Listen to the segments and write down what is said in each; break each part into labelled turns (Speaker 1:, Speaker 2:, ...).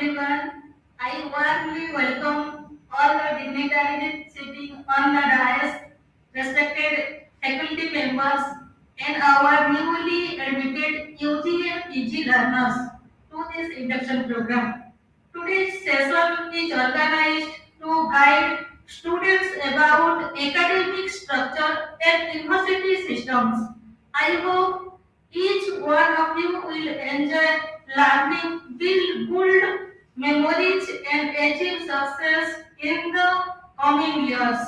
Speaker 1: everyone. I warmly welcome all the dignitaries sitting on the dais, respected faculty members, and our newly admitted UG and PG learners to this induction program. Today's session is organized to guide students about academic structure and university systems. I hope each one of you will enjoy learning, will build memories, and achieve success in the coming years.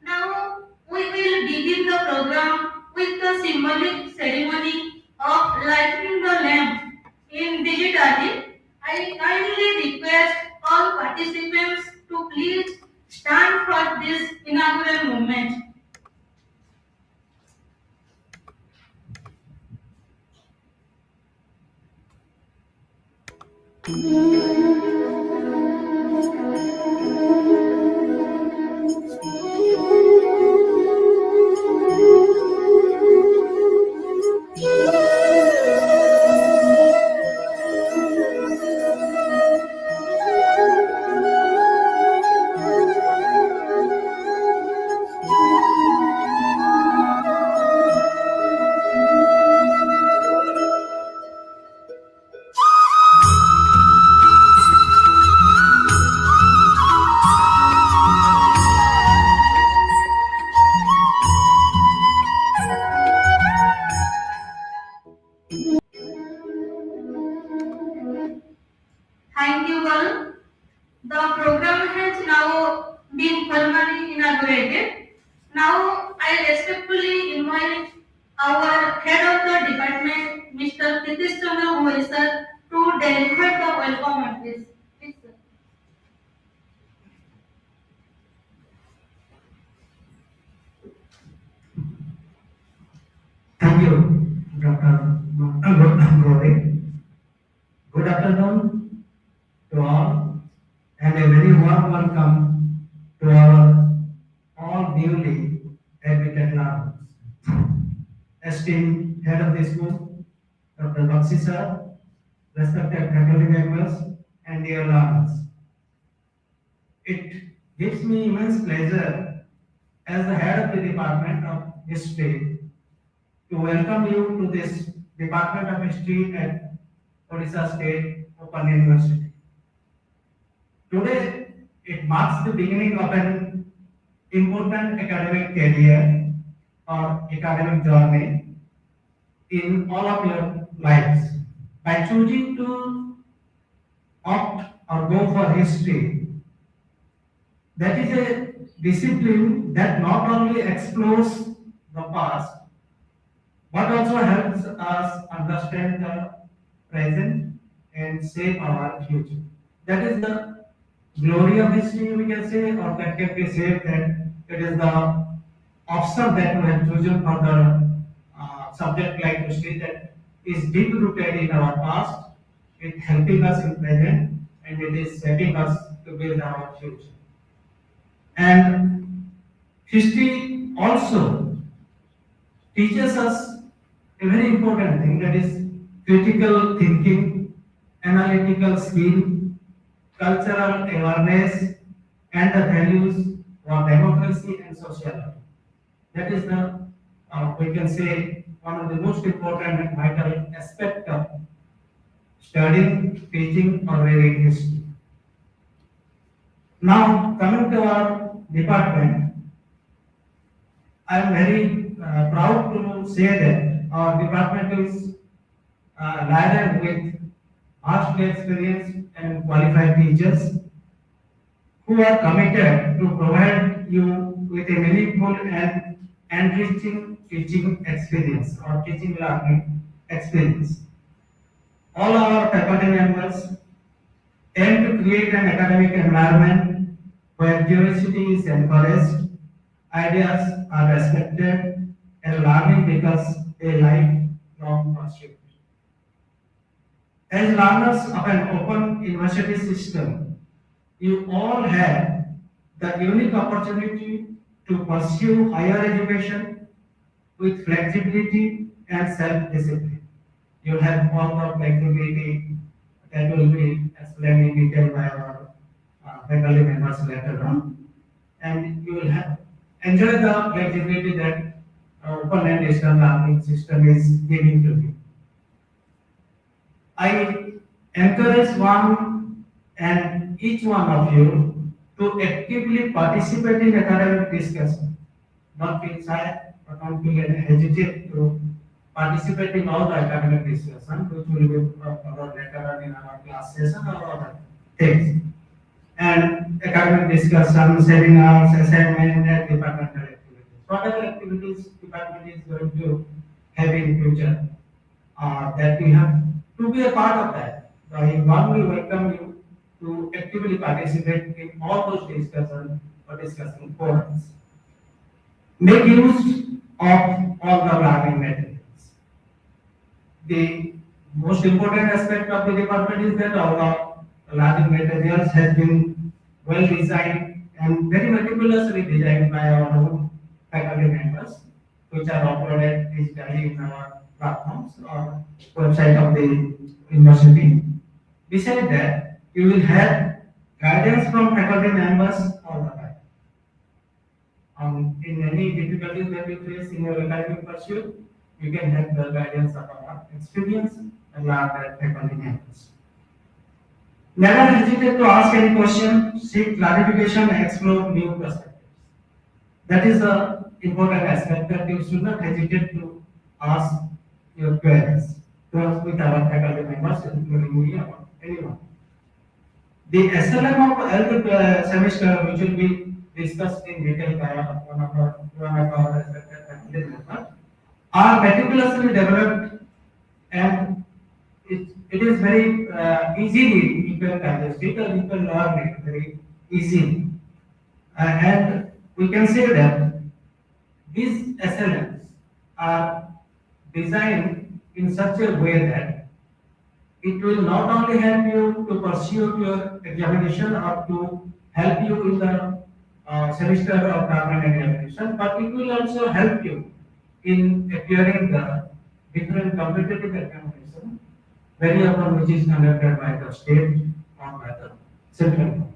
Speaker 1: Now, we will begin the program with the symbolic ceremony of lighting the lamp in digitally. I kindly request all participants to please stand for this inaugural moment. Thank you all. The program has now been formally inaugurated. Now I respectfully invite our head of the department, Mr. Pritish Chandra Bhoi sir, to deliver the welcome address. Please, sir.
Speaker 2: Thank you, Dr. Gauri. Good afternoon to all, and a very warm welcome to our all newly admitted learners. Esteemed head of the school, Dr. Bakshi sir, respected faculty members, and dear learners. It gives me immense pleasure as the head of the Department of History to welcome you to this Department of History at Odisha State Open University. Today, it marks the beginning of an important academic career or academic journey in all of your lives. By choosing to opt or go for history, that is a discipline that not only explores the past but also helps us understand the present and shape our future. That is the glory of history, we can say, or that can be said that it is the option that we have chosen for the subject like history that is deep rooted in our past, it helping us in present, and it is shaping us to build our future. And history also teaches us a very important thing, that is critical thinking, analytical skill, cultural awareness, and the values of democracy and socialism. That is the, we can say, one of the most important and vital aspect of studying, teaching, or reading history. Now, coming to our department, I am very proud to say that our department is laden with vastly experienced and qualified teachers who are committed to provide you with a meaningful and enriching teaching experience or teaching learning experience. All our faculty members aim to create an academic environment where curiosity is encouraged, ideas are respected, and learning becomes a lifelong pursuit. As learners of an open university system, you all have the unique opportunity to pursue higher education with flexibility and self-discipline. You have all the flexibility that will be explained in detail by our faculty members later on. And you will have enjoy the flexibility that open and distance learning system is giving to you. I encourage one and each one of you to actively participate in academic discussion. Not feel shy or don't feel any hesitate to participate in all the academic discussion, which will be covered later on in our class session or other things. And academic discussion, seminars, assignment, and departmental activities. Whatever activities department is going to have in future, that we have to be a part of that. I warmly welcome you to actively participate in all those discussion or discussion forums. Make use of all the learning materials. The most important aspect of the department is that all the learning materials have been well designed and very meticulously designed by our own faculty members, which are uploaded digitally in our platforms or website of the university. Besides that, you will have guidance from faculty members all the time. In any difficulties that you face in your academic pursuit, you can have the guidance of our experience and learn that faculty members. Never hesitate to ask any question, seek clarification, and explore new perspectives. That is the important aspect that you should not hesitate to ask your queries to us with our faculty members, including me or anyone. The SLM of every semester, which will be discussed in detail by one of our respected faculty members, are meticulously developed and it is very easily you can digest it or you can learn it very easily. And we can say that these SLMs are designed in such a way that it will not only help you to pursue your examination or to help you in the semester of government examination, but it will also help you in appearing the different competitive examination, very often which is conducted by the state or by the central government.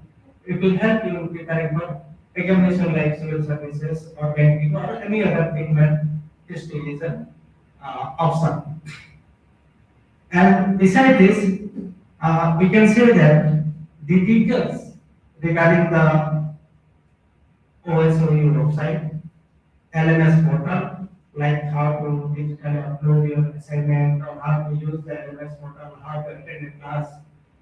Speaker 2: It will help you in preparing for examination like civil services or banking or any other thing that history is an option. And besides this, we can say that the details regarding the OSOU website, LMS portal, like how to digitally upload your assignment or how to use the LMS portal, how to attend a class,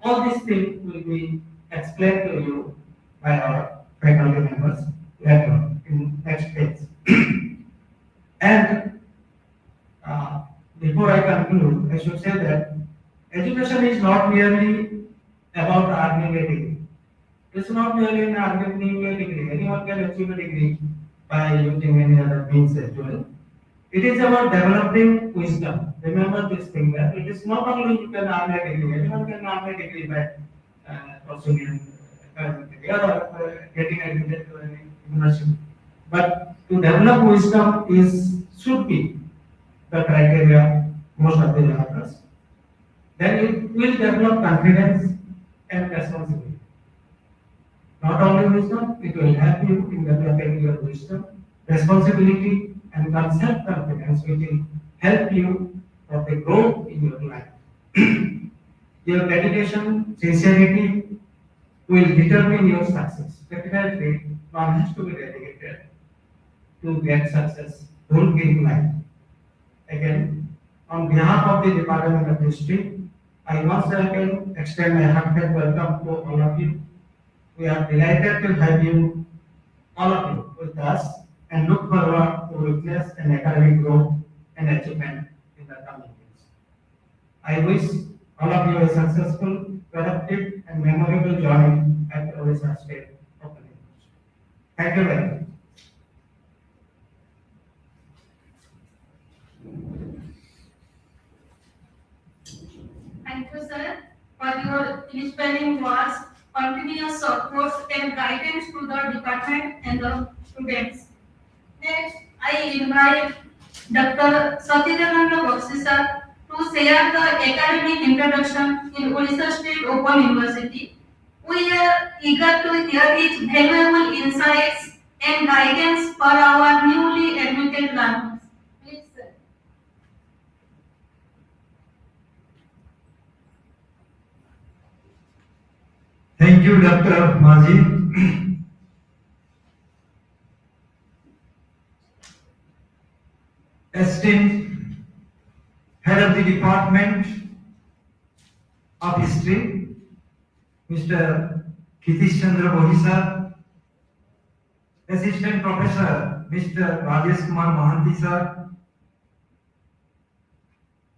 Speaker 2: all these things will be explained to you by our faculty members later in next phase. And before I conclude, I should say that education is not merely about earning a degree. It's not merely an earning a degree. Anyone can achieve a degree by using any other means as well. It is about developing wisdom. Remember this thing that it is not only you can earn a degree. Anyone can earn a degree by pursuing academic degree or getting admitted to any university. But to develop wisdom should be the criteria most of the learners. Then it will develop confidence and responsibility. Not only wisdom, it will help you in developing your wisdom, responsibility, and self-confidence, which will help you for the growth in your life. Your dedication, sincerity will determine your success. Definitely, one has to be dedicated to get successful in life. Again, on behalf of the Department of History, I once again extend my heartfelt welcome to all of you. We are delighted to have you, all of you, with us and look forward to witness an academic growth and achievement in the coming years. I wish all of you a successful, productive, and memorable journey at Odisha State Open University. Thank you very much.
Speaker 1: Thank you, sir, for your inspiring words, continuous support and guidance to the department and the students. Next, I invite Dr. Satyadevananda Bakshi sir to share the academic introduction in Odisha State Open University. We are eager to hear his valuable insights and guidance for our newly admitted learners. Please, sir.
Speaker 3: Thank you, Dr. Maji. Esteemed Head of the Department of History, Mr. Kitish Chandra Bohi, Assistant Professor, Mr. Rajesh Kumar Mahanti, sir,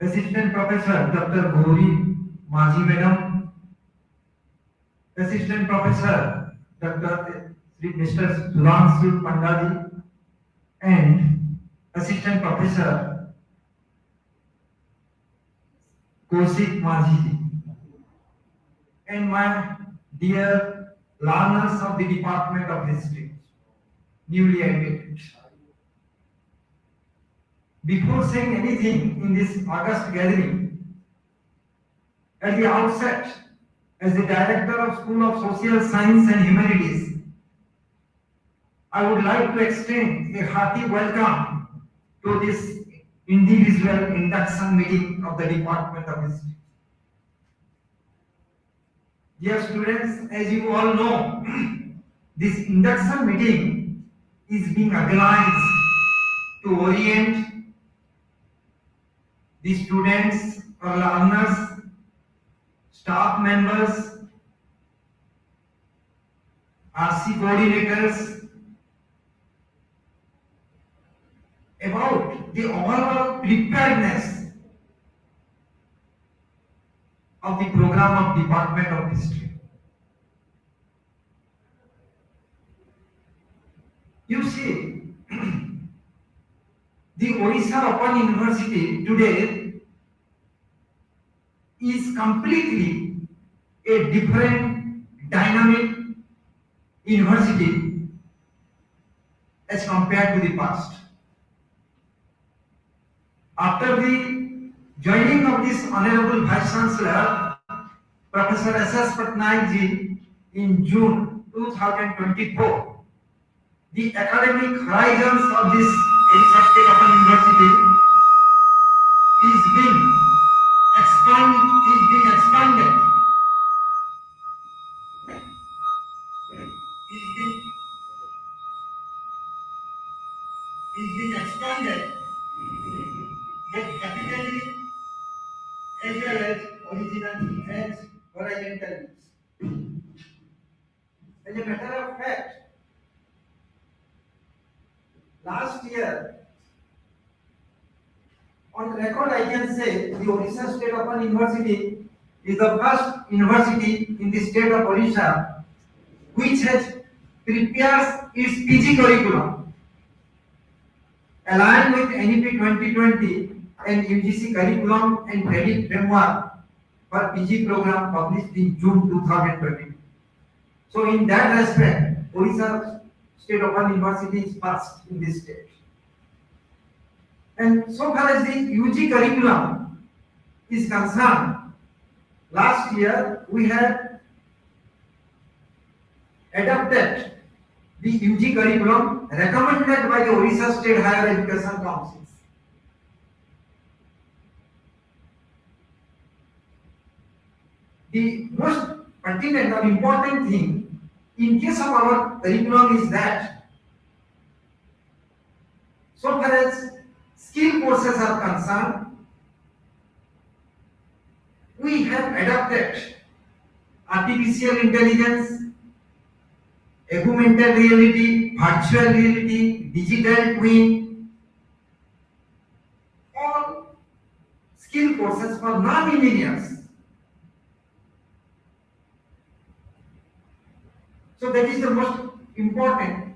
Speaker 3: Assistant Professor, Dr. Gauri Maji, Madam, Assistant Professor, Dr. Mr. Sudhanshu Pandaji, and Assistant Professor, Kaushik Maji, and my dear learners of the Department of History, newly admitted. Before saying anything in this August gathering, at the outset, as the Director of School of Social Science and Humanities, I would like to extend a hearty welcome to this individual induction meeting of the Department of History. Dear students, as you all know, this induction meeting is being organized to orient the students or learners, staff members, RC coordinators about the overall preparedness of the program of Department of History. You see, the Odisha Open University today is completely a different dynamic university as compared to the past. After the joining of this Honorable Vice Chancellor, Professor S.S. Patnaik ji, in June 2024, the academic horizons of this Odisha State Open University is being expanded. Is being expanded both capitally as well as originally and horizontally. As a matter of fact, last year, on record, I can say the Odisha State Open University is the first university in the state of Odisha which has prepares its PG curriculum aligned with NEP 2020 and UGC curriculum and credit framework for PG program published in June 2020. So in that respect, Odisha State Open University is first in this state. And so far as the UG curriculum is concerned, last year we had adopted the UG curriculum recommended by the Odisha State Higher Education Council. The most pertinent or important thing in case of our curriculum is that so far as skill courses are concerned, we have adopted artificial intelligence, augmented reality, virtual reality, digital twin, all skill courses for non-engineers. So that is the most important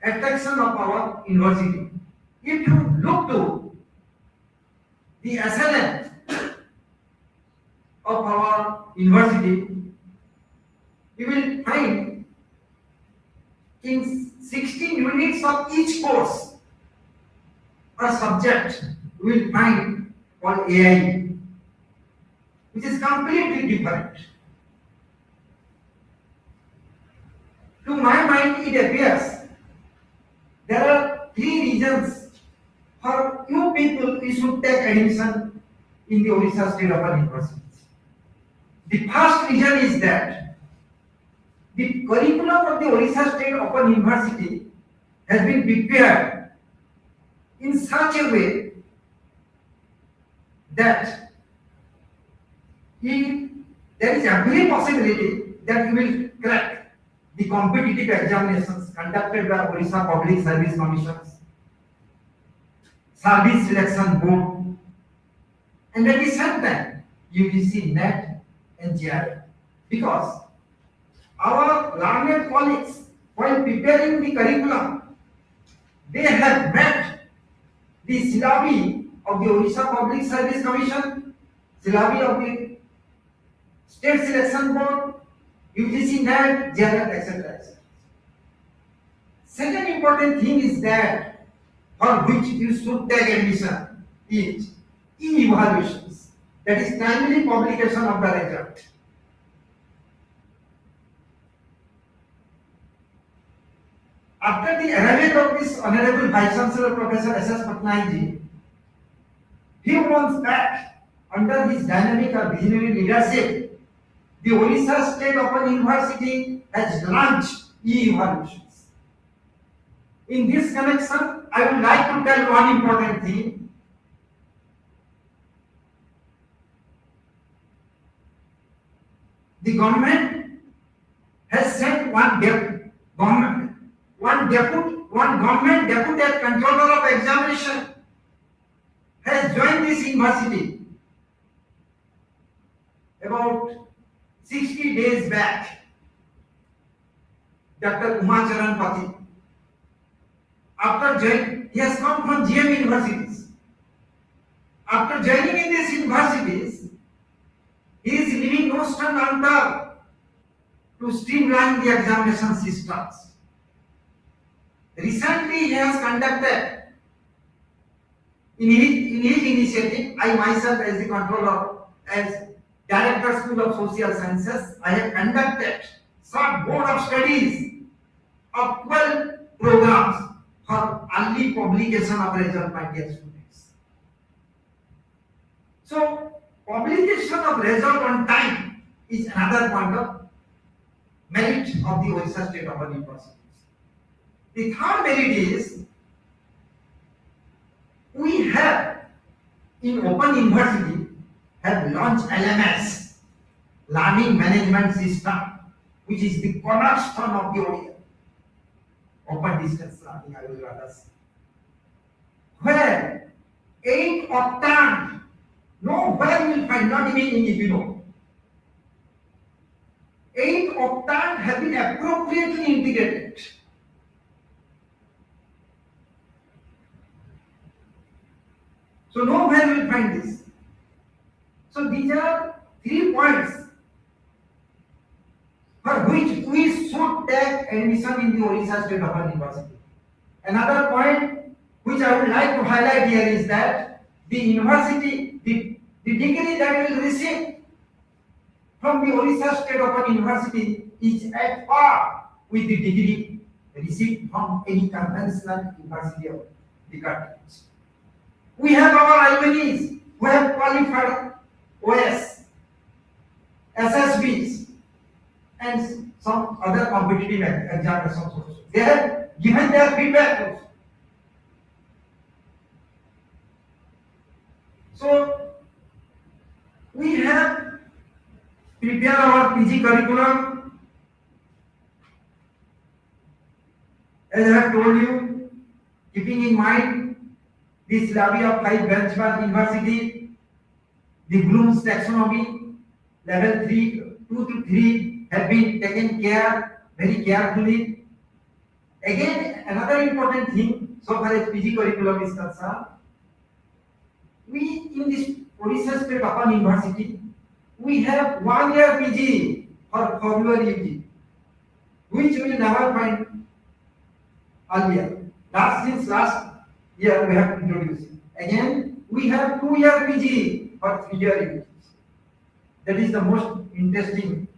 Speaker 3: attraction of our university. If you look to the SLM of our university, you will find in 16 units of each course or subject, you will find called AI. which is completely different. To my mind, it appears there are three reasons for you people we should take admission in the Odisha State Open Universities. The first reason is that the curriculum of the Odisha State Open University has been prepared in such a way that there is every possibility that you will crack the competitive examinations conducted by Odisha Public Service Commissions, Service Selection Board, and at the same time UGC, NET, and GRE. Because our learned colleagues, while preparing the curriculum, they have met the syllabi of the Odisha Public Service Commission, syllabi of the State Selection Board, UGC, NET, GRE, etc. Second important thing is that for which you should take admission is e-evaluations, that is timely publication of the result. After the arrival of this Honorable Vice Chancellor Professor S.S. Patnaik ji, few months back, under his dynamic or visionary leadership, the Odisha State Open University has launched e-evaluations. In this connection, I would like to tell one important thing. The government has sent one government deputy controller of examination has joined this university about 60 days back. Dr. Umacharan Pati. After joining, he has come from GM universities. After joining in these universities, he is leaving no stone unturned to streamline the examination systems. Recently, he has conducted, in his initiative, I myself as the controller, as Director School of Social Sciences, I have conducted short board of studies of 12 programs for early publication of result, my dear students. So, publication of result on time is another point of merit of the Odisha State Open Universities. The third merit is we have in Open University have launched LMS, Learning Management System, which is the cornerstone of the ODI, Open Distance Learning, I will rather say, where 8 octant, nowhere you will find, not even in IGNOU, 8 octant have been appropriately integrated. So nowhere you will find this. So these are 3 points for which we should take admission in the Odisha State Open University. Another point which I would like to highlight here is that the university, the degree that we will receive from the Odisha State Open University is at par with the degree received from any conventional university of the country. We have our alumni who have qualified OS, SSBs, and some other competitive examinations also. They have given their feedback also. So, we have prepared our PG curriculum. As I have told you, keeping in mind the syllabi of 5 benchmark university, the Bloom's taxonomy, level 2 to 3 have been taken care very carefully. Again, another important thing, so far as PG curriculum is concerned, we in this Odisha State Open University, we have 1 year PG for February UG, which we will never find earlier. Since last year we have introduced. Again, we have 2 year PG for 3 year UG. That is the most interesting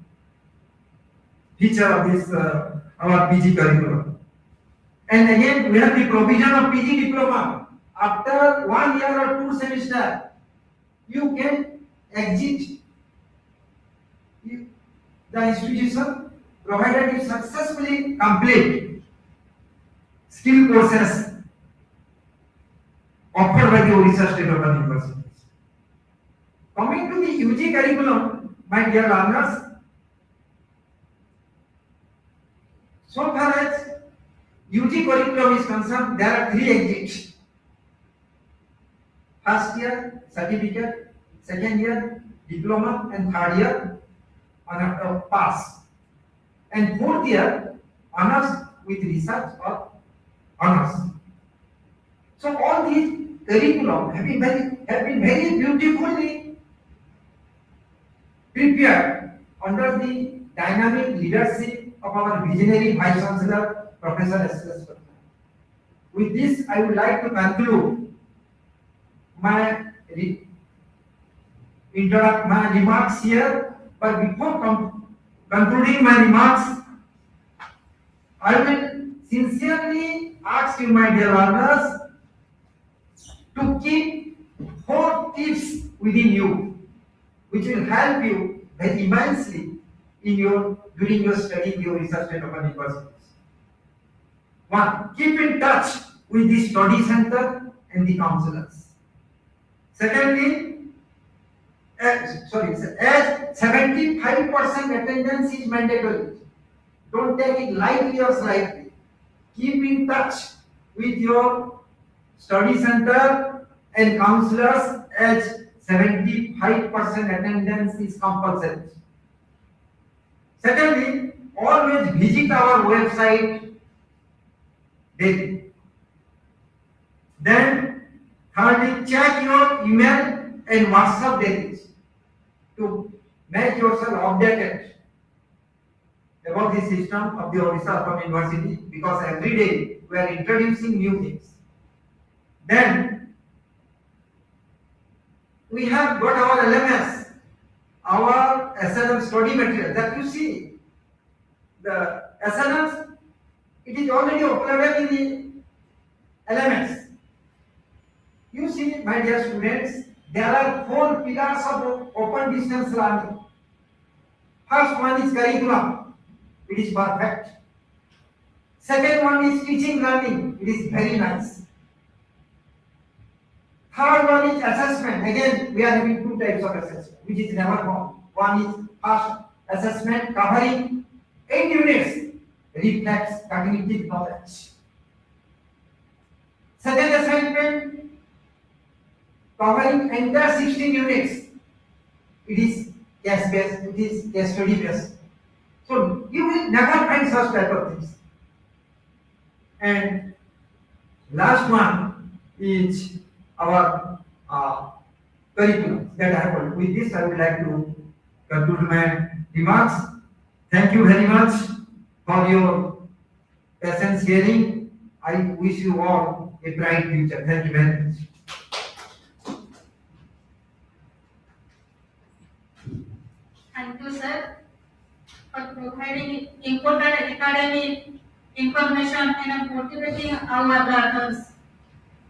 Speaker 3: feature of this our PG curriculum. And again, we have the provision of PG diploma. After 1 year or 2 semester, you can exit the institution provided you successfully complete skill courses offered by the Odisha State Open Universities. Coming to the UG curriculum, my dear learners, so far as UG curriculum is concerned, there are 3 exits. First year, certificate, second year, diploma, and third year, honor pass. And fourth year, honors with research or honors. So all these curriculum have been very beautifully prepared under the dynamic leadership of our visionary Vice Chancellor, Professor S.S. Patna. With this, I would like to conclude my remarks here. But before concluding my remarks, I will sincerely ask you, my dear learners, to keep 4 tips within you, which will help you very immensely during your study in your research state open universities. 1. Keep in touch with the study center and the counselors. Secondly, as 75% attendance is mandatory. Don't take it lightly or slightly. Keep in touch with your study center and counselors, as 75% attendance is compulsory. Secondly, always visit our website daily. Then, thirdly, check your email and WhatsApp daily to make yourself updated about the system of the Odisha Open University, because every day we are introducing new things. Then we have got our LMS, our SLM study material that you see. The SLMs, it is already uploaded in the LMS. You see, my dear students, there are 4 pillars of open distance learning. First one is curriculum. It is perfect. Second one is teaching learning. It is very nice. Third one is assessment. Again, we are having 2 types of assessment, which is never wrong. One is first assessment covering 8 units, reflects cognitive knowledge. Second assignment covering entire 16 units. It is case based, it is case study based. So you will never find such type of things. And last one is our curriculum that I have told. With this, I would like to conclude my remarks. Thank you very much for your patience hearing. I wish you all a bright future. Thank you very much.
Speaker 1: Thank you, sir, for providing important academic information and motivating our learners.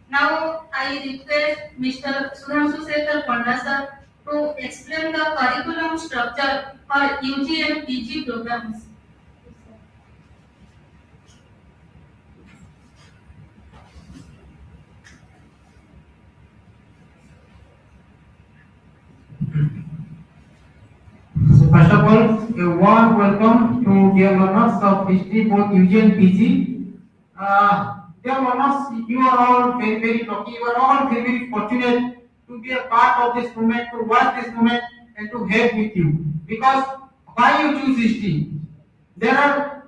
Speaker 1: Now, I request Mr. Sudhanshu Shekhar Panda sir to explain the curriculum structure for UG and PG programs.
Speaker 4: So first of all, a warm welcome to dear learners of history, both UG and PG. Dear learners, you are all very lucky. You are all very fortunate to be a part of this movement, to watch this movement, and to help with you. Because why you choose history? There are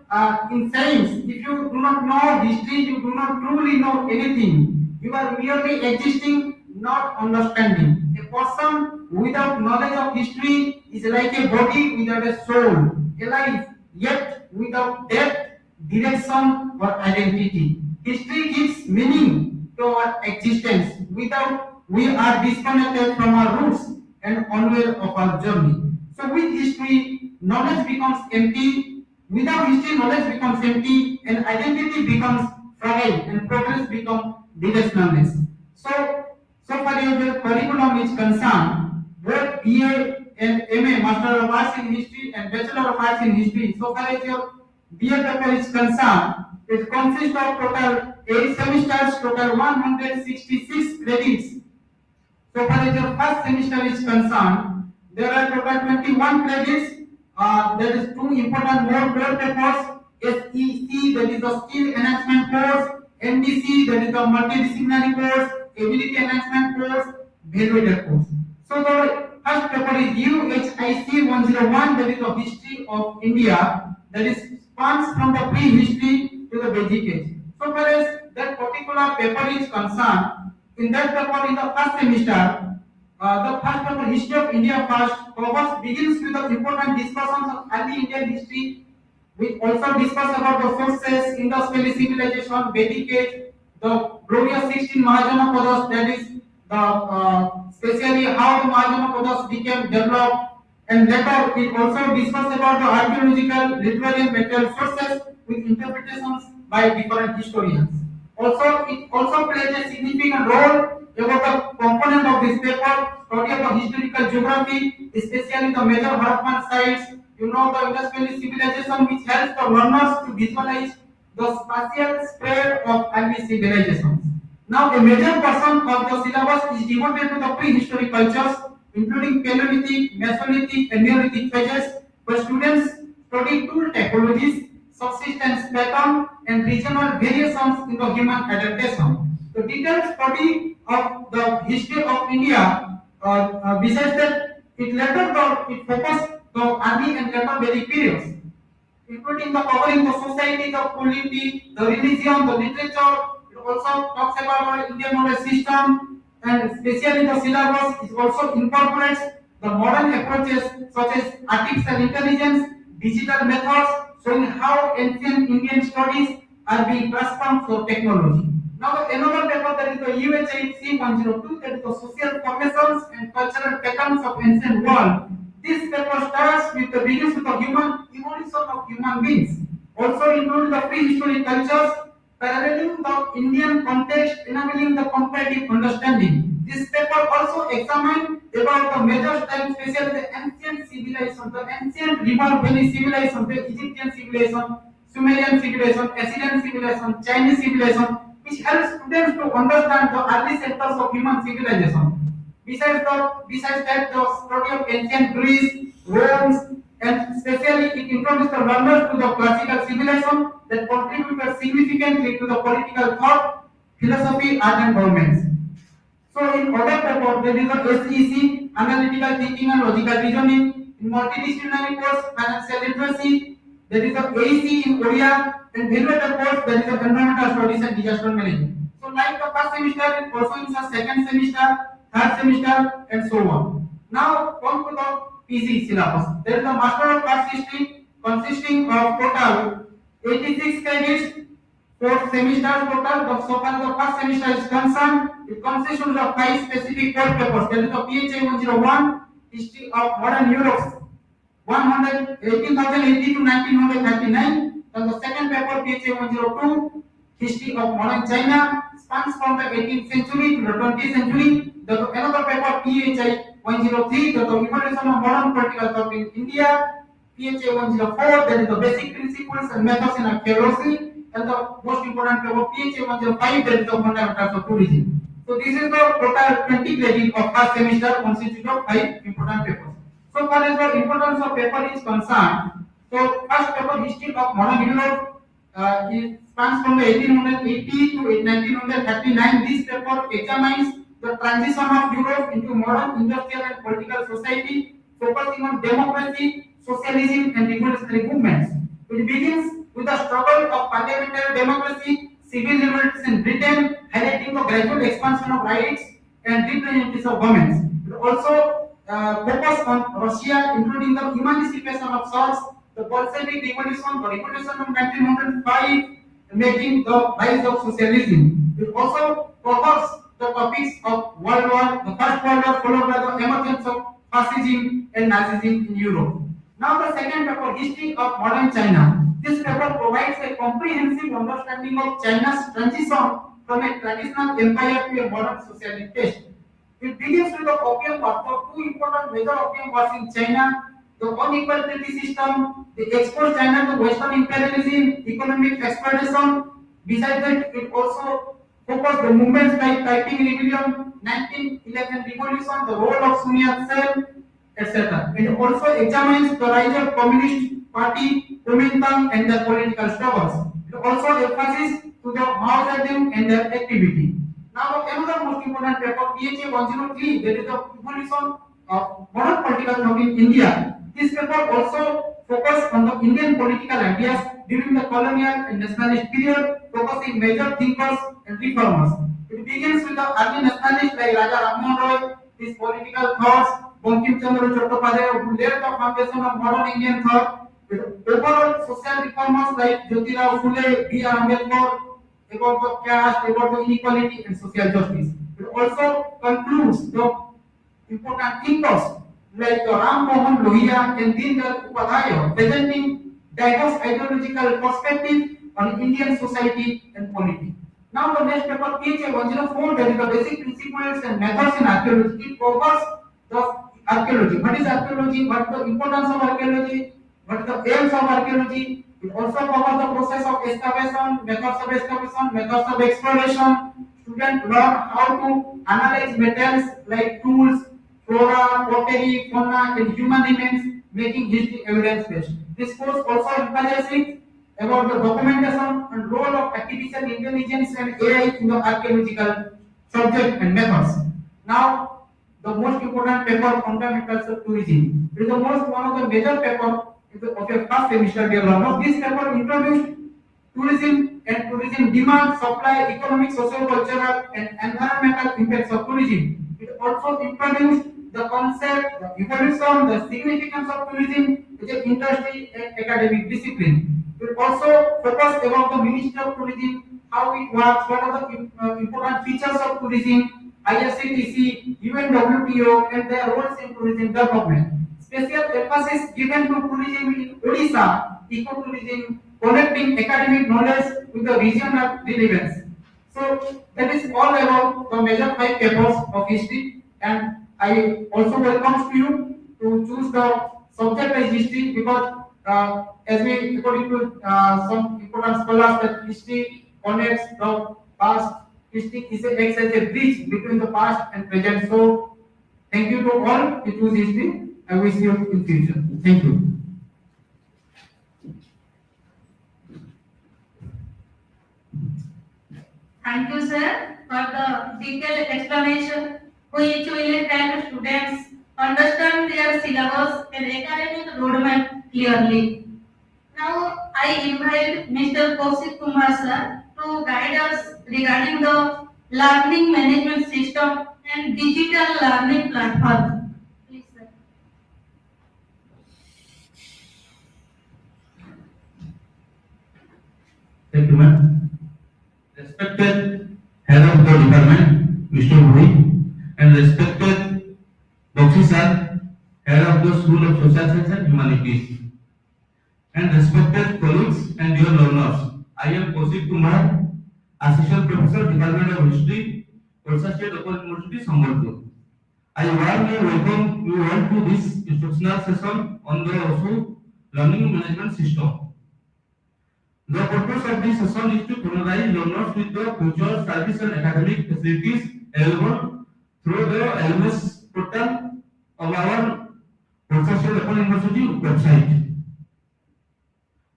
Speaker 4: in science, if you do not know history, you do not truly know anything. You are merely existing, not understanding. A person without knowledge of history is like a body without a soul, a life yet without depth, direction, or identity. History gives meaning to our existence. Without, we are disconnected from our roots and unaware of our journey. So with history, knowledge becomes empty. Without history, knowledge becomes empty, and identity becomes fragile, and progress becomes directionless. So far as the curriculum is concerned, both BA and MA, Master of Arts in History and Bachelor of Arts in History, so far as your BA paper is concerned, it consists of total 8 semesters, total 166 credits. So far as your first semester is concerned, there are total 21 credits. There is two important core papers, SEC, that is the Skill Enhancement Course, MDC, that is the Multidisciplinary Course, Ability Enhancement Course, Value-Added Course. So the first paper is UHIC 101, that is the History of India, that is spans from the pre-history to the basic age. So far as that particular paper is concerned, in that paper, in the first semester, the first paper, History of India first, covers begins with the important discussions of early Indian history, which also discuss about the sources, Indus-Valley civilization, Vedic age, the glorious 16 Mahajanapadas, that is the especially how the Mahajanapadas became developed, and later it also discuss about the archaeological, literary, and material sources with interpretations by different historians. Also, it also plays a significant role about the component of this paper, study of the historical geography, especially the major Harappan sites, the Indus Valley civilization, which helps the learners to visualize the spatial spread of early civilizations. Now, a major portion of the syllabus is devoted to the prehistoric cultures, including Paleolithic, Mesolithic, and Neolithic phases, where students study tool typologies, subsistence pattern, and regional variations in the human adaptation. The detailed study of the history of India, besides that, it focused the early and later Vedic periods, including the covering the society, the polity, the religion, the literature. It also talks about our Indian knowledge system, and especially the syllabus is also incorporates the modern approaches such as artificial intelligence, digital methods, showing how ancient Indian studies are being transformed through technology. Now another paper, that is the UHIC 102, that is the social formations and cultural patterns of ancient world. This paper starts with the begins with the human evolution of human beings. Also includes the prehistoric cultures, paralleling the Indian context, enabling the comparative understanding. This paper also examines about the major times, especially the ancient civilization, the ancient river valley civilization, the Egyptian civilization, Sumerian civilization, Assyrian civilization, Chinese civilization, which helps students to understand the early sectors of human civilization. Besides that, the study of ancient Greece, Rome, and especially it introduced the learners to the classical civilization that contributed significantly to the political thought, philosophy, art, and governments. So in other paper, there is a SEC, analytical thinking and logical reasoning. In multidisciplinary course, financial literacy. There is a AEC in Odia, and value-added course, there is a environmental studies and disaster management. So like the first semester, it also is a second semester, third semester, and so on. Now come to the PG syllabus. There is a Master of Arts History consisting of total 86 credits, 4 semesters total. So far the first semester is concerned, it consists of 5 specific core papers. There is the PHA 101, History of Modern Europe, 1880 to 1939. Then the second paper, PHA 102, History of Modern China, spans from the 18th century to the 20th century. Another paper, PHI 103, the evolution of modern political thought in India. PHA 104, that is the basic principles and methods in archaeology. And the most important paper, PHA 105, that is the fundamentals of tourism. So this is the total 20 credit of first semester consisting of 5 important papers. So far as the importance of paper is concerned, so first paper, History of Modern Europe, it spans from the 1880 to 1939. This paper examines the transition of Europe into modern industrial and political society, focusing on democracy, socialism, and revolutionary movements. It begins with the struggle of parliamentary democracy, civil liberties in Britain, highlighting the gradual expansion of rights and representatives of governments. It also focus on Russia, including the emancipation of serfs, the Bolshevik Revolution, the Revolution of 1905, making the rise of socialism. It also covers the topics of World War, the First World War, followed by the emergence of fascism and Nazism in Europe. Now the second paper, History of Modern China. This paper provides a comprehensive understanding of China's transition from a traditional empire to a modern socialist state. It begins with the Opium Wars. The two important major Opium Wars in China, the unequal treaty system, it exposed China to Western imperialism, economic exploitation. Besides that, it also focused the movements like Taiping Rebellion, 1911 Revolution, the role of Sun Yat-sen, etc. It also examines the rise of Communist Party, Kuomintang, and their political struggles. It also emphasizes to the Mao Zedong and their activity. Now, another most important paper, PHA 103, that is the evolution of modern political thought in India. This paper also focused on the Indian political ideas during the colonial and nationalist period, focusing major thinkers and reformers. It begins with the early nationalists like Raja Rammohn Roy, his political thoughts, Bankim Chandra Chattopadhyay, who laid the foundation of modern Indian thought. With overall social reformers like Jyotirao Phule, B. R. Ambedkar, about the caste, about the inequality and social justice. It also concludes the important thinkers like Ram Mohan Lohiya and Deen Dayal Upadhyaya, presenting diverse ideological perspective on Indian society and politics. Now the next paper, PHA 104, that is the basic principles and methods in archaeology. It covers the archaeology. What is archaeology? What is the importance of archaeology? What is the aims of archaeology? It also covers the process of excavation, methods of exploration. Students learn how to analyze metals like tools, flora, pottery, fauna, and human remains, making history evidence-based. This course also emphasizes about the documentation and role of artificial intelligence and AI in the archaeological subject and methods. Now, the most important paper, fundamentals of tourism. It is the most one of the major paper of your first semester development. This paper introduced tourism and tourism demand, supply, economic, social-cultural, and environmental impacts of tourism. It also introduced the concept, the evolution, the significance of tourism as an industry and academic discipline. It also focused about the Ministry of Tourism, how it works, what are the important features of tourism, ISCTC, UNWTO, and their roles in tourism development. Special emphasis given to tourism in Odisha, ecotourism, connecting academic knowledge with the regional relevance. So that is all about the major 5 papers of history, and I also welcome you to choose the subject as history because as we according to some important scholars that history connects the past. History is acts as a bridge between the past and present. So thank you to all who choose history. I wish you in future. Thank you.
Speaker 1: Thank you, sir, for the detailed explanation, which will help students understand their syllabus and academic roadmap clearly. Now, I invite Mr. Kaushik Kumar, sir, to guide us regarding the learning management system and digital learning platform. Please, sir.
Speaker 5: Thank you, ma'am. Respected head of the department, Mr. Bhui, and respected Bakshi sir, head of the School of Social Science and Humanities, and respected colleagues and dear learners, I am Kaushik Kumar, Assistant Professor, Department of History, Kolkata State Open University, Sambalpur. I warmly welcome you all to this instructional session on the OSU Learning Management System. The purpose of this session is to familiarize learners with the future service and academic facilities available through the LMS portal of our Kolkata State Open University website.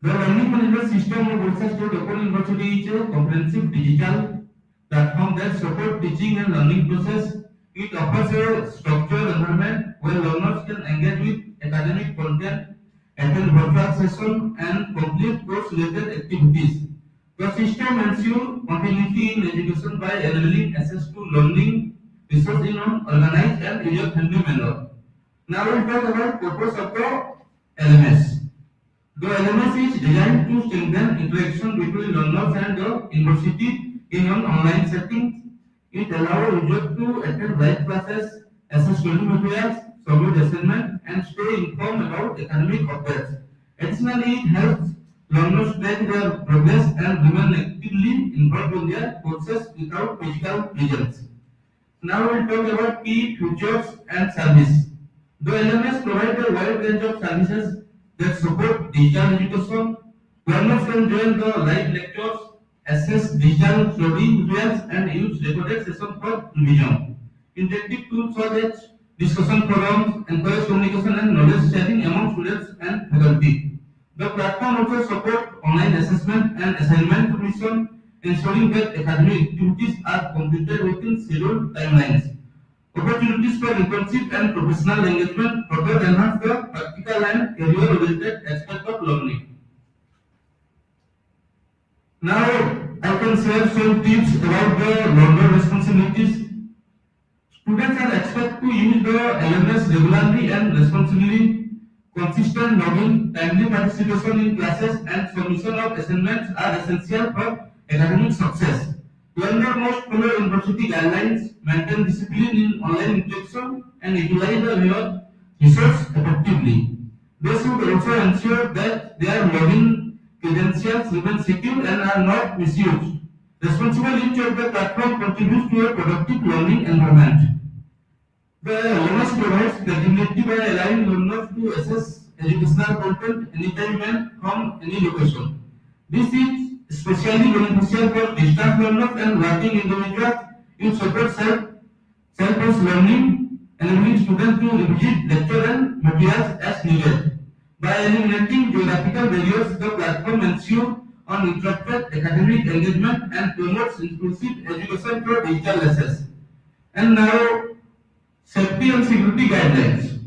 Speaker 5: The learning management system of Kolkata State Open University is a comprehensive digital platform that supports teaching and learning process. It offers a structured environment where learners can engage with academic content, attend virtual sessions, and complete course-related activities. The system ensures continuity in education by enabling access to learning resources in an organized and user-friendly manner. Now we'll talk about purpose of the LMS. The LMS is designed to strengthen interaction between learners and the university in an online setting. It allows users to attend live classes, access learning materials, submit assignment, and stay informed about academic updates. Additionally, it helps learners track their progress and remain actively involved in their courses without physical presence. Now we'll talk about key features and service. The LMS provides a wide range of services that support digital education. Learners can join the live lectures, access digital study materials, and use recorded sessions for revision. Interactive tools such as discussion forums encourage communication and knowledge sharing among students and faculty. The platform also supports online assessment and assignment submission, ensuring that academic activities are completed within scheduled timelines. Opportunities for internship and professional engagement further enhance the practical and career-oriented aspect of learning. Now, I can share some tips about the learner responsibilities. Students are expected to use the LMS regularly and responsibly. Consistent logging, timely participation in classes, and submission of assignments are essential for academic success. Learners must follow university guidelines, maintain discipline in online interaction, and utilize the resource effectively. They should also ensure that their login credentials remain secure and are not misused. Responsible use of the platform contributes to a productive learning environment. The LMS provides credibility by allowing learners to access educational content anytime and from any location. This is especially beneficial for distance learners and working individuals in support self-paced learning, enabling students to revisit lecture and materials as needed. By eliminating geographical barriers, the platform ensures uninterrupted academic engagement and promotes inclusive education through digital access. And now, safety and security guidelines.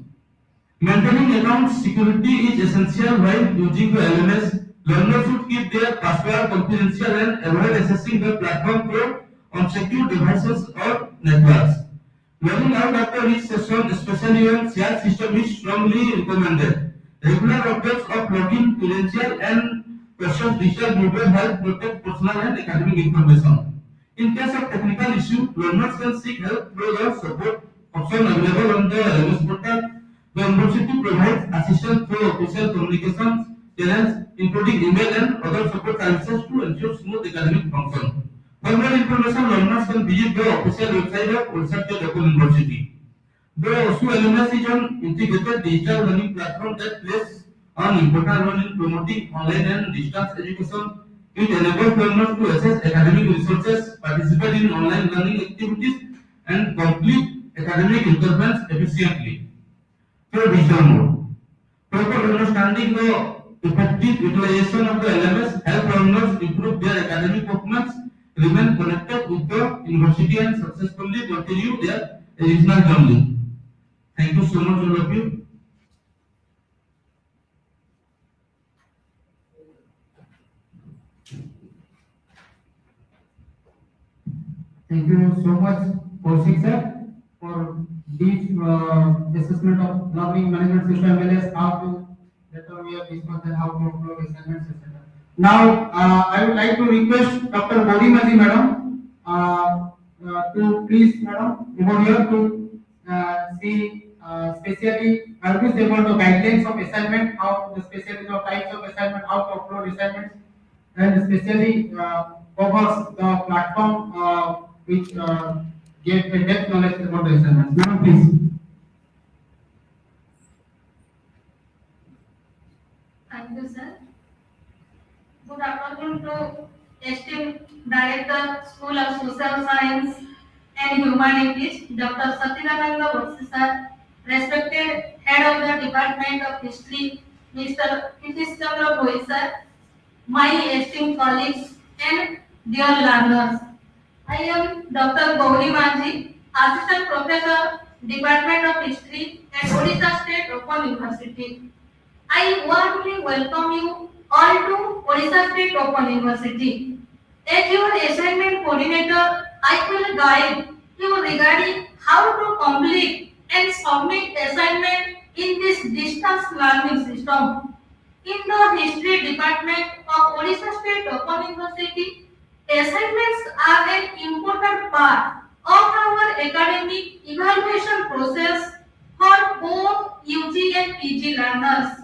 Speaker 5: Maintaining account security is essential while using the LMS. Learners should keep their password confidential and avoid accessing the platform through unsecure devices or networks. Logging out after each session, especially when shared system, is strongly recommended. Regular updates of login credential and questions digital behavior help protect personal and academic information. In case of technical issue, learners can seek help through the support option available on the LMS portal. The university provides assistance through official communications channels, including email and other support services to ensure smooth academic function. For more information, learners can visit the official website of Odisha State Open University. The OSU LMS is an integrated digital learning platform that plays an important role in promoting online and distance education. It enables learners to access academic resources, participate in online learning activities, and complete academic interventions efficiently through digital mode. Proper understanding the effective utilization of the LMS help learners improve their academic performance, remain connected with the university, and successfully continue their educational journey. Thank you so much, all of you.
Speaker 4: Thank you so much, Kaushik sir, for deep assessment of learning management system as well as how to better we have discussed and how to upload assignments, etc. Now, I would like to request Dr. Gorimaji madam to please, madam, over here to see specially always about the guidelines of assignment, how the specially the types of assignment, how to upload assignments, and especially covers the platform which gave a depth knowledge about the assignments. Madam, please.
Speaker 1: Thank you, sir. Good afternoon to esteemed Director, School of Social Science and Humanities, Dr. Satyananda Bakshi sir, respected Head of the Department of History, Mr. Kitish Chandra Bhoi sir, my esteemed colleagues and dear learners. I am Dr. Gauri Manji, Assistant Professor, Department of History at Odisha State Open University. I warmly welcome you all to Odisha State Open University. As your assignment coordinator, I will guide you regarding how to complete and submit assignment in this distance learning system. In the History Department of Odisha State Open University, assignments are an important part of our academic evaluation process for both PG learners.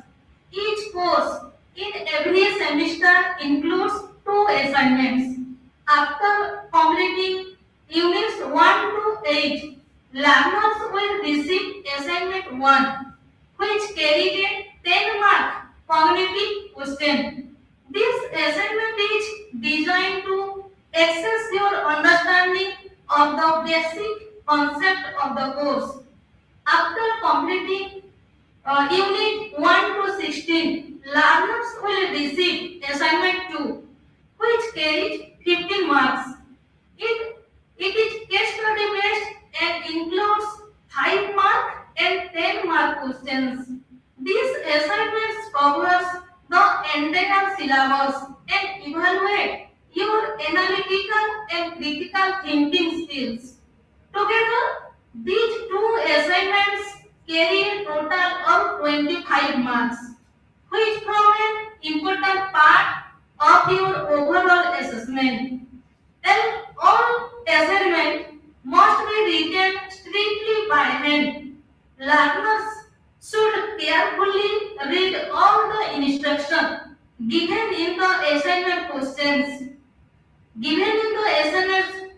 Speaker 1: Each course in every semester includes 2 assignments. After completing units 1 to 8, learners will receive assignment 1, which carried a 10-mark cognitive question. This assignment is designed to assess your understanding of the basic concept of the course. After completing Unit 1 to 16, learners will receive assignment 2, which carries 15 marks. It is case study based and includes 5 mark and 10 mark questions. These assignments covers the entire syllabus and evaluate your analytical and critical thinking skills. Together, these 2 assignments carry a total of 25 marks, which form an important part of your overall assessment. And all assignments must be written strictly by hand. Learners should carefully read all the instructions given in the assignment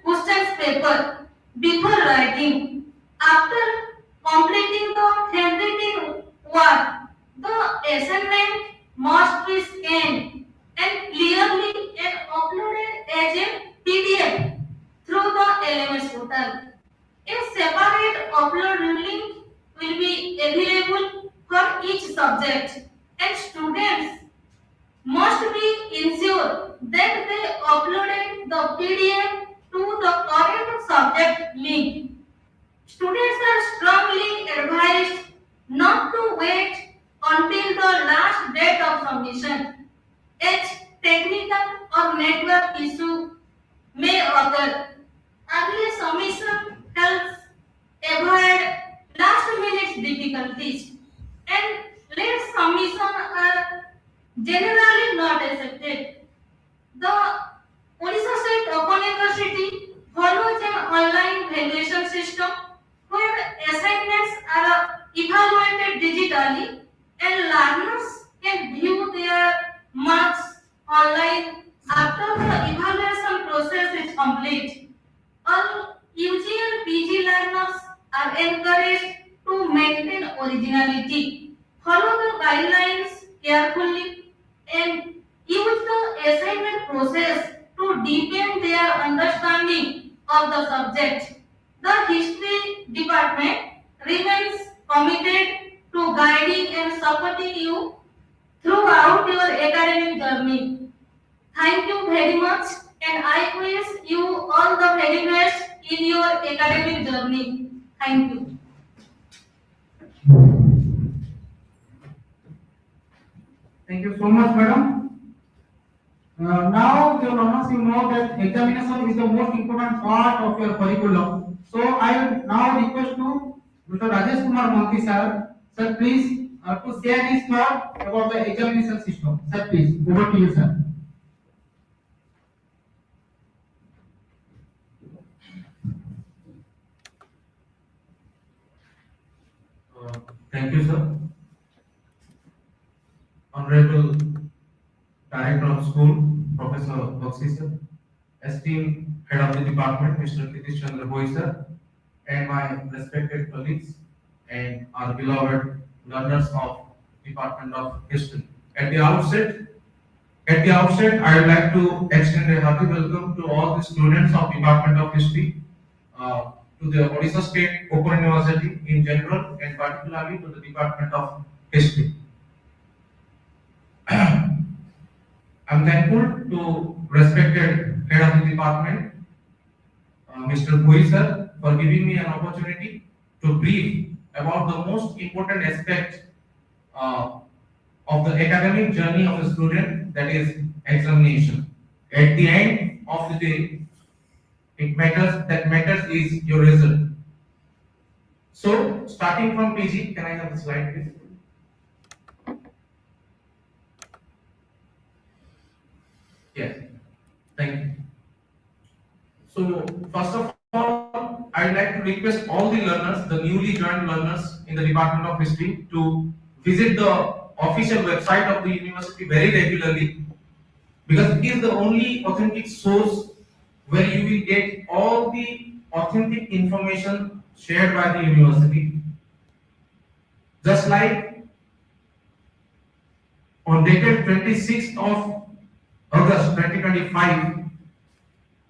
Speaker 1: questions paper before writing. After completing the handwritten work, the assignment must be scanned and clearly and uploaded as a PDF through the LMS portal. A separate upload link will be available for each subject, and students must be ensured that they uploaded the PDF to the correct subject link. Students are strongly advised not to wait until the last date of submission, as technical or network issue may occur. Early submission helps avoid last minute difficulties, and late submission are generally not accepted. The Odisha State Open University follows an online valuation system where assignments are evaluated digitally and learners can view their marks online after the evaluation process is complete. All UG and PG learners are encouraged to maintain originality, follow the guidelines carefully, and use the assignment process to deepen their understanding of the subject. The History Department remains committed to guiding and supporting you throughout your academic journey. Thank you very much, and I wish you all the very best in your academic journey. Thank you.
Speaker 4: Thank you so much, madam. Now, dear learners, you know that examination is the most important part of your curriculum. So, I will now request to Mr. Rajesh Kumar Monti sir. Sir, please to share his thought about the examination system. Sir, please, over to you, sir.
Speaker 5: Thank you, sir. Honorable Director of School, Professor Bakshi sir, esteemed Head of the Department, Mr. Kritish Chandra Bhoi sir, and my respected colleagues and our beloved learners of Department of History. At the outset, I would like to extend a hearty welcome to all the students of Department of History, to the Odisha State Open University in general, and particularly to the Department of History. I'm thankful to respected Head of the Department, Mr. Bhoi sir, for giving me an opportunity to brief about the most important aspect of the academic journey of a student, that is examination. At the end of the day, that matters is your result. So, starting from PG, can I have the slide, please? Yes, thank you. So, first of all, I'd like to request all the learners, the newly joined learners in the Department of History, to visit the official website of the university very regularly, because it is the only authentic source where you will get all the authentic information shared by the university. Just like on dated 26th of August 2025,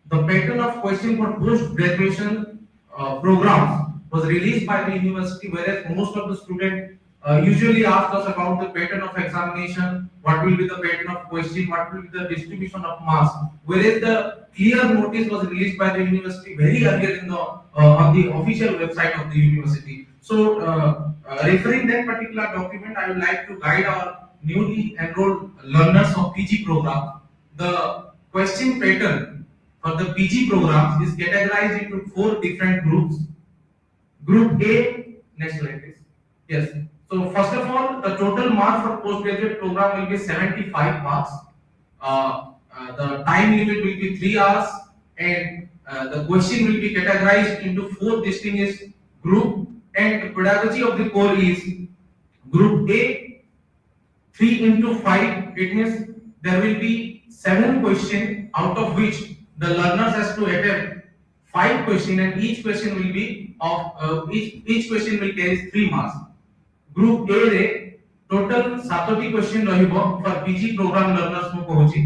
Speaker 5: the pattern of question for post-graduation programs was released by the university, whereas most of the students usually ask us about the pattern of examination, what will be the pattern of question, what will be the distribution of marks, whereas the clear notice was released by the university very earlier in the on the official website of the university. So, referring that particular document, I would like to guide our newly enrolled learners of PG program. The question pattern for the PG programs is categorized into 4 different groups. Group A, next slide please. Yes. So first of all, the total mark for postgraduate program will be 75 marks. The time limit will be 3 hours, and the question will be categorized into 4 distinguished group. And the pedagogy of the core is Group A, 3 into 5. It means there will be 7 questions, out of which the learners has to attempt 5 questions, and each question will be of each question will carry 3 marks. Group A रे total 7टी question रहिबो for PG program learners मु कहूची.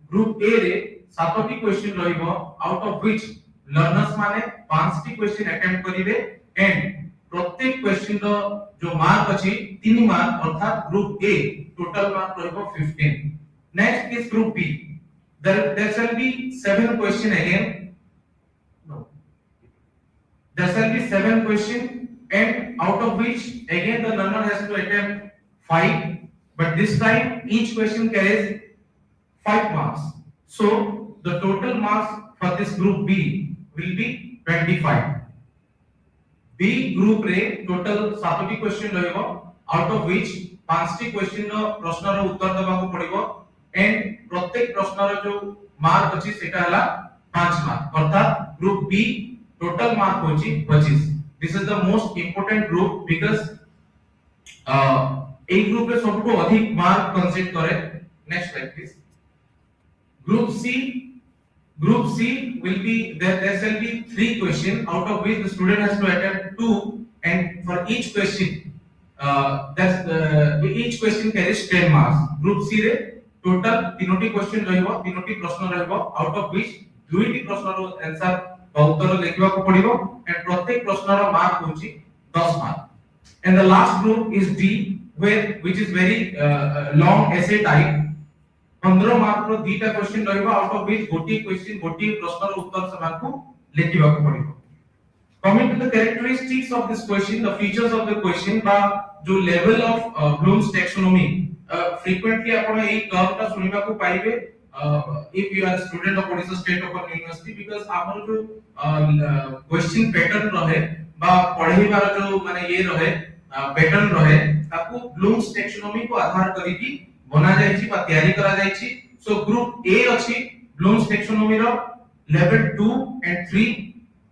Speaker 5: Group A रे 7टी question रहिबो, out of which learners माने 5टी question attempt करिवे, and प्रत्येक question रो जो mark अछि 3 मार्क, अर्थात group A total मार्क रहिबो 15. Next is group B. There shall be 7 question again. No. There shall be 7 question, and out of which again the learner has to attempt 5, but this time each question carries 5 marks. So the total marks for this group B will be 25. B group रे total 7टी question रहिबो, out of which 5टी question रो प्रश्न रो उत्तर देबा को पड़िबो, and प्रत्येक प्रश्न रो जो mark अछि सेटा हला 5 मार्क, अर्थात group B total mark होची 25. This is the most important group because A group रे सबको अधिक मार्क कंसीडर करे. Next slide please. Group C will be there shall be 3 questions, out of which the student has to attempt 2, and for each question each question carries 10 marks. Group C रे total 3टी question रहिबो, 3टी प्रश्न रहिबो, out of which 2टी प्रश्न रो answer उत्तर लिखिबा को पड़िबो, and प्रत्येक प्रश्न रो mark होची 10 mark. And the last group is D, which is very long essay type. 15 mark रो 2टा क्वेश्चन रहइबो, out of which गोटी क्वेश्चन गोटी प्रश्न रो उत्तर समान को लिखिबा को पड़िबो. Coming to the characteristics of this question, the features of the question बा जो level of Bloom's taxonomy, frequently आपण एई कर्व ता सुनिबा को पाइबे if you are a student of Odisha State Open University, because हमर जो question pattern रहे बा पढेबार जो माने ये रहे पैटर्न रहे ताकू ब्लूम्स टैक्सोनॉमी को आधार करिकी बना जायछि बा तयारी करा जायछि. सो ग्रुप ए अछि ब्लूम्स टैक्सोनॉमी रो लेवल 2 and 3,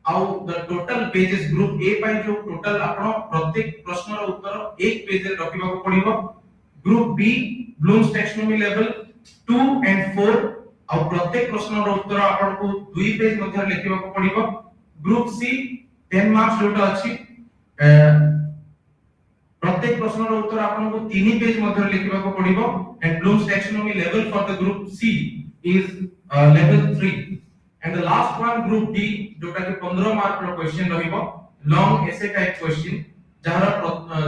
Speaker 5: आउ the total pages group A पाई जो टोटल आपण प्रत्येक प्रश्न रो उत्तर एक पेज रे रखिबा को पड़िबो. Group B Bloom's taxonomy level 2 and 4, आउ प्रत्येक प्रश्न रो उत्तर आपण को 2 पेज मध्ये लिखिबा को पड़िबो. ग्रुप सी 10 मार्क्स जोटा अछि, प्रत्येक प्रश्न रो उत्तर आपन को 3 पेज मध्ये लिखिबा को पड़िबो, and Bloom's taxonomy level for the group C is level 3. And the last one group D जोटा कि 15 मार्क रो क्वेश्चन रहिबो, long essay type question, जहार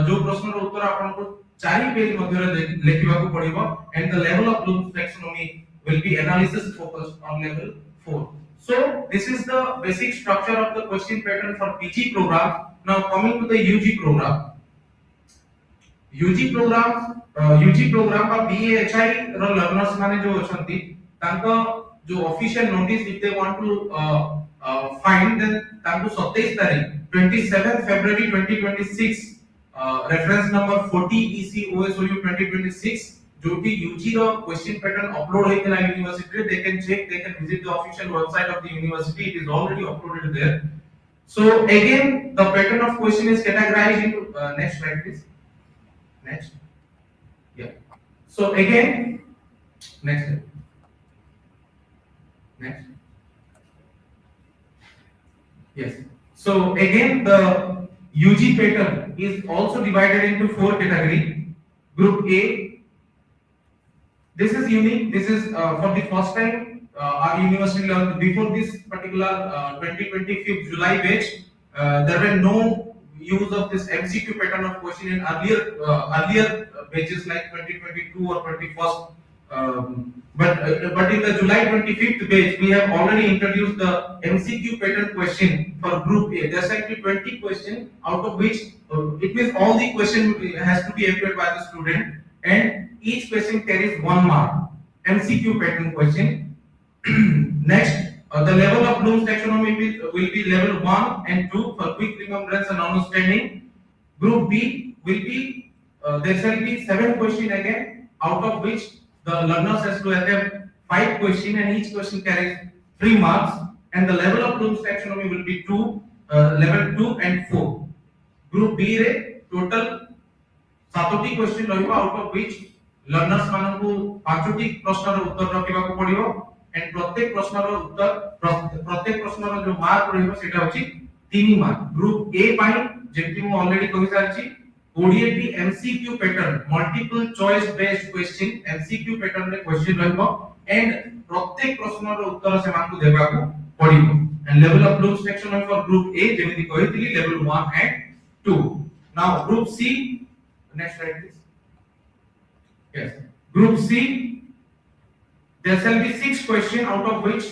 Speaker 5: जो प्रश्न रो उत्तर आपन को 4 पेज मध्ये लिखिबा को पड़िबो, and the level of Bloom's taxonomy will be analysis focused on level 4. So this is the basic structure of the question pattern for PG program. Now coming to the UG program. UG program का BAHI रो learners माने जो अछंती तांको जो official notice if they want to find, then तांको 27 तारीख 27 February 2026 reference number 40 EC OSOU 2026 जो कि UG रो question pattern upload होइतला university, they can check, they can visit the official website of the university, it is already uploaded there. So again the pattern of question is categorized into next slide please. Next.
Speaker 2: Yeah. So again, next. Next. Yes. So again, the UG pattern is also divided into four category. Group A. This is unique. This is for the first time our university learned before this particular 2025 July batch. There were no use of this MCQ pattern of question in earlier batches like 2022 or 21st. But in the July 25th batch, we have already introduced the MCQ pattern question for Group A. There shall be 20 questions, out of which it means all the question has to be appeared by the student, and each question carries 1 mark. MCQ pattern question. Next, the level of Bloom's taxonomy will be level 1 and 2 for quick remembrance and understanding. Group B will be, there shall be 7 questions again, out of which the learners has to attempt 5 questions and each question carries 3 marks, and the level of Bloom's taxonomy will be 2, level 2 and 4. Group B re total 7टी question रहइबो, out of which learners मानकु 5टी प्रश्नर उत्तर रखिबाकू पड़िबो, and प्रत्येक प्रश्नर जो मार्क रहइबो सेटा होची 3 मार्क. ग्रुप ए पाई जेंति मु ऑलरेडी कहि सारची 20 टी MCQ pattern multiple choice based question MCQ pattern रे क्वेश्चन रहइबो, एंड प्रत्येक प्रश्नर उत्तर से मानकु देबाकू पड़िबो. And level of Bloom's taxonomy for group A जेमिति कहितली level 1 and 2. Now group C. Next slide, please. Yes. Group C, there shall be 6 questions out of which,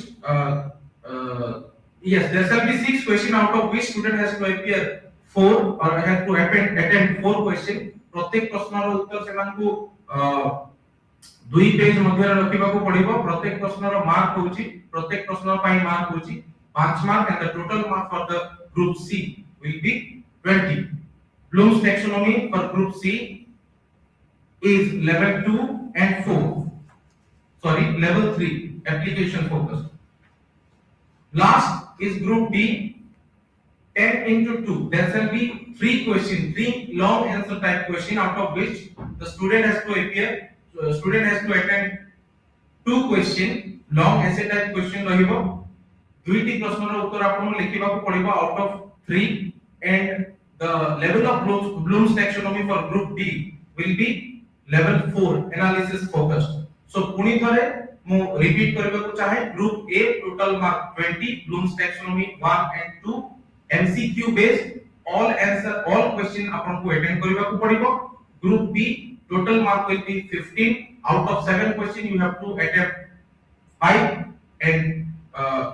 Speaker 2: there shall be 6 questions out of which student has to appear 4 or has to attend 4 questions. प्रत्येक प्रश्नर उत्तर से मानकु 2 page मध्ये रखिबाकू पड़िबो. प्रत्येक प्रश्नर mark होची, प्रत्येक प्रश्नर पाई mark होची 5 mark, and the total mark for the group C will be 20. Bloom's taxonomy for group C is level 2 and 4. Sorry, level 3, application focused. Last is group B, 10 into 2. There shall be 3 questions, 3 long answer type question, out of which the student has to attend 2 question long essay type question रहिबो. 2टी प्रश्नर उत्तर आपन लिखिबाकू पड़िबो out of 3, and the level of Bloom's taxonomy for group D will be level 4, analysis focused. So पुनी थरे मु repeat करबाकू चाहे. Group A total mark 20, Bloom's taxonomy 1 and 2, MCQ based, all question आपन को attend करबाकू पड़िबो. Group B total mark will be 15, out of 7 question you have to attempt 5, and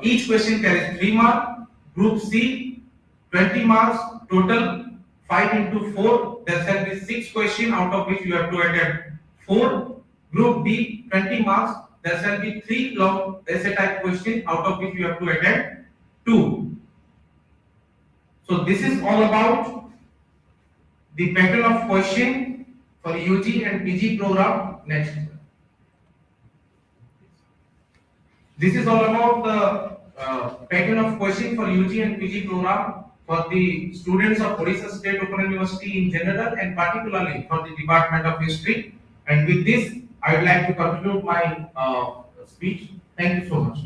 Speaker 2: each question carries 3 mark. Group C 20 marks total, 5 into 4, there shall be 6 questions, out of which you have to attempt 4. Group B 20 marks, there shall be 3 long essay type questions, out of which you have to attempt 2. So this is all about the pattern of question for UG and PG program. Next. This is all about the pattern of question for UG and PG program for the students of Odisha State Open University in general, and particularly for the Department of History. And with this, I would like to conclude my speech. Thank you so much.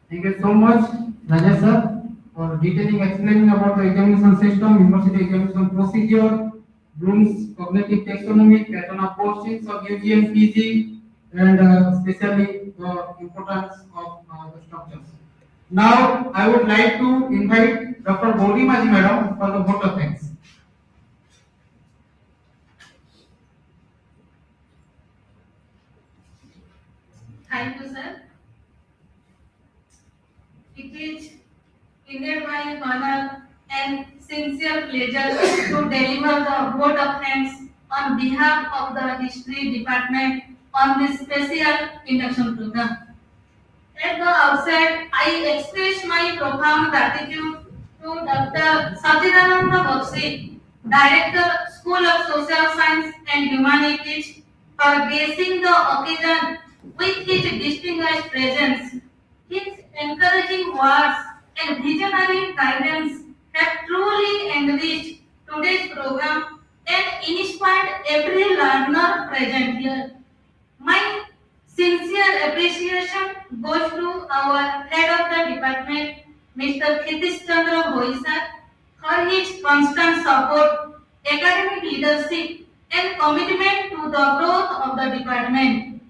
Speaker 4: Thank you so much, Rajesh sir, for detailing explaining about the examination system, university examination procedure, Bloom's cognitive taxonomy, pattern of questions of UG and PG, and especially the importance of the structures. Now, I would like to invite Dr. Gauri Maji Madam for the vote of thanks.
Speaker 1: Thank you, sir. It is indeed my honor and sincere pleasure to deliver the vote of thanks on behalf of the History Department on this special induction program. At the outset, I express my profound gratitude to Dr. Satchidananda Bakshi, Director, School of Social Science and Humanities, for gracing the occasion with his distinguished presence. His encouraging words and visionary guidance have truly every learner present here. My sincere appreciation goes to our head of the department, Mr. Khitish Chandra Bhoi sir, for his constant support, academic leadership, and commitment to the growth of the department.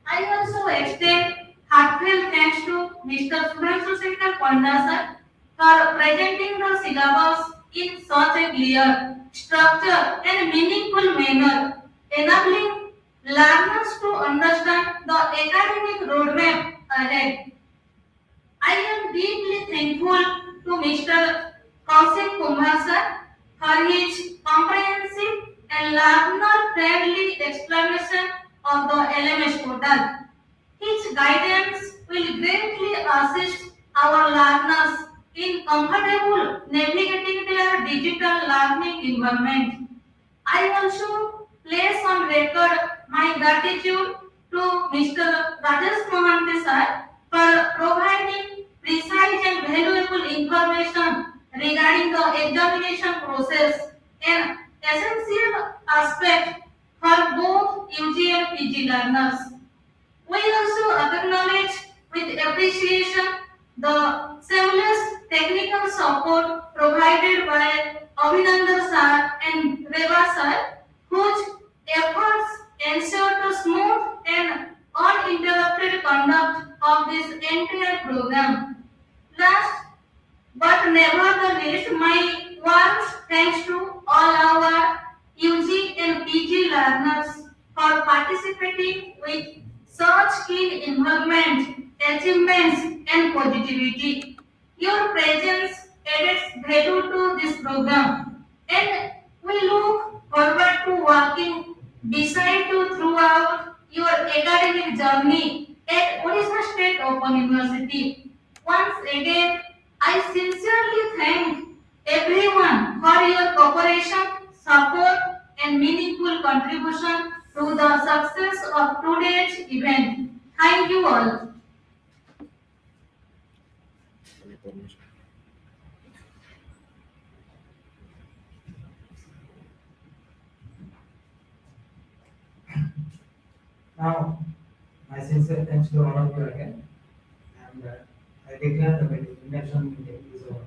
Speaker 1: I also extend heartfelt thanks to Mr. Subhanshu Shekhar Panda sir for presenting the syllabus in such a clear, structured, and meaningful manner, enabling learners to understand the academic roadmap ahead. I am deeply thankful to Mr. Kaushik Kumar sir for his comprehensive and learner-friendly explanation of the LMS portal. His guidance will greatly assist our learners in comfortable navigating their digital learning environment. I also place on record my gratitude to Mr. Rajesh Mohanty sir for providing precise and valuable information regarding the examination process, an essential aspect for both UG and PG learners. We also acknowledge with appreciation the seamless technical support provided by Abhinandan sir and Reva sir, whose efforts ensure the smooth and uninterrupted conduct of this entire program. Last but never the least, my warm thanks to all our UG and PG learners for participating with such keen involvement, achievements, and positivity. Your presence adds value to this program, and we look forward to working beside you throughout your academic journey at Odisha State Open University. Once again, I sincerely thank everyone for your cooperation, support, and meaningful contribution to the success of today's event. Thank you all.
Speaker 3: Now, my sincere thanks to all of you again, and I declare the meeting, induction meeting is over.